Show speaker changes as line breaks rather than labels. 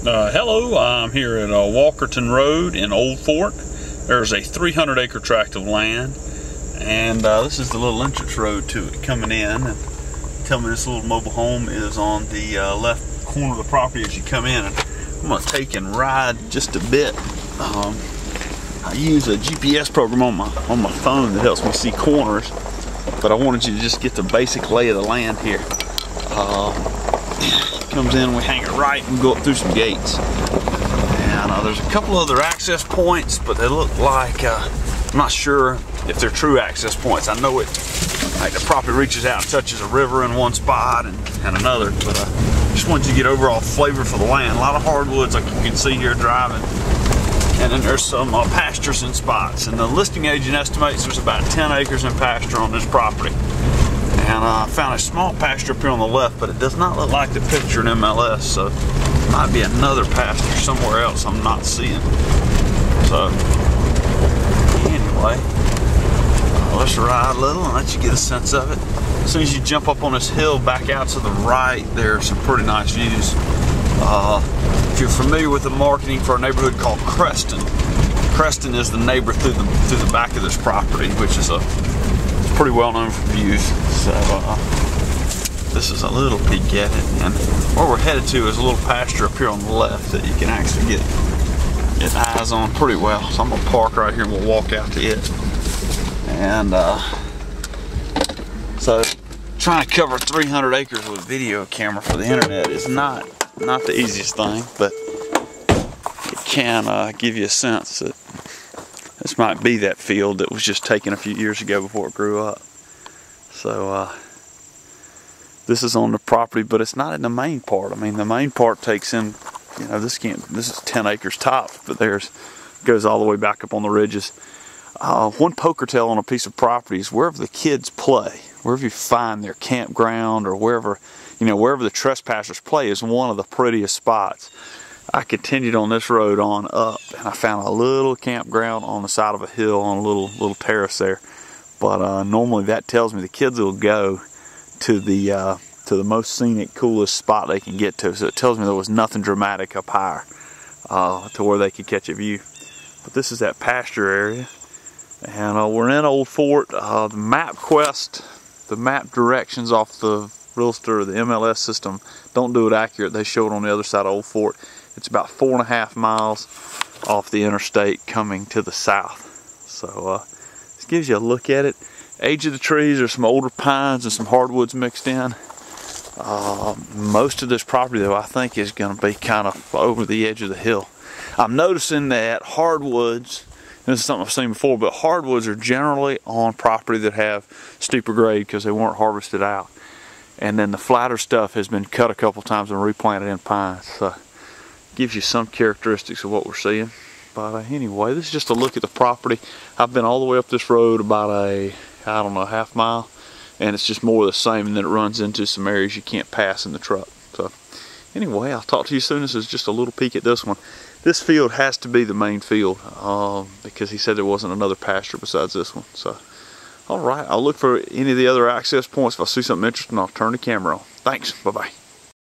Hello, I'm here at Walkerton Road in Old Fort. There's a 300-acre tract of land, and this is the little entrance road to it coming in. And tell me this little mobile home is on the left corner of the property as you come in. And I'm going to take and ride just a bit. I use a GPS program on my phone that helps me see corners, but I wanted you to just get the basic lay of the land here. Comes in, we hang it right and go up through some gates. And there's a couple other access points, but they look like, I'm not sure if they're true access points. I know it, like the property reaches out and touches a river in one spot and another, but just wanted you to get overall flavor for the land. A lot of hardwoods like you can see here driving. And then there's some pastures in spots. And the listing agent estimates there's about 10 acres in pasture on this property. And I found a small pasture up here on the left, but it does not look like the picture in MLS, so it might be another pasture somewhere else I'm not seeing. So, anyway, let's ride a little and let you get a sense of it. As soon as you jump up on this hill back out to the right, there's some pretty nice views. If you're familiar with the marketing for a neighborhood called Creston, Creston is the neighbor through the back of this property, which is pretty well known for views. So this is a little peek at it, and where we're headed to is a little pasture up here on the left that you can actually get eyes on pretty well. So I'm gonna park right here and we'll walk out to it. And so trying to cover 300 acres with a video camera for the internet is not the easiest thing, but it can give you a sense that this might be that field that was just taken a few years ago before it grew up. So this is on the property, but it's not in the main part. I mean, the main part takes in, you know, this is 10 acres tops, but goes all the way back up on the ridges. One poker tail on a piece of property is wherever the kids play, wherever you find their campground or wherever the trespassers play is one of the prettiest spots. I continued on this road on up, and I found a little campground on the side of a hill on a little terrace there. But normally that tells me the kids will go to the most scenic, coolest spot they can get to. So it tells me there was nothing dramatic up higher to where they could catch a view. But this is that pasture area, and we're in Old Fort. The MapQuest, the map directions off the Realty or the MLS system don't do it accurate. They show it on the other side of Old Fort. It's about 4.5 miles off the interstate coming to the south. So this gives you a look at it. Age of the trees, there's some older pines and some hardwoods mixed in. Most of this property though I think is going to be kind of over the edge of the hill. I'm noticing that hardwoods, this is something I've seen before, but hardwoods are generally on property that have steeper grade because they weren't harvested out. And then the flatter stuff has been cut a couple times and replanted in pines. So gives you some characteristics of what we're seeing. But anyway, this is just a look at the property. I've been all the way up this road about half mile, and it's just more of the same, and then it runs into some areas you can't pass in the truck. So anyway, I'll talk to you soon. This is just a little peek at this one. This field has to be the main field because he said there wasn't another pasture besides this one. So alright, I'll look for any of the other access points. If I see something interesting, I'll turn the camera on. Thanks, bye-bye.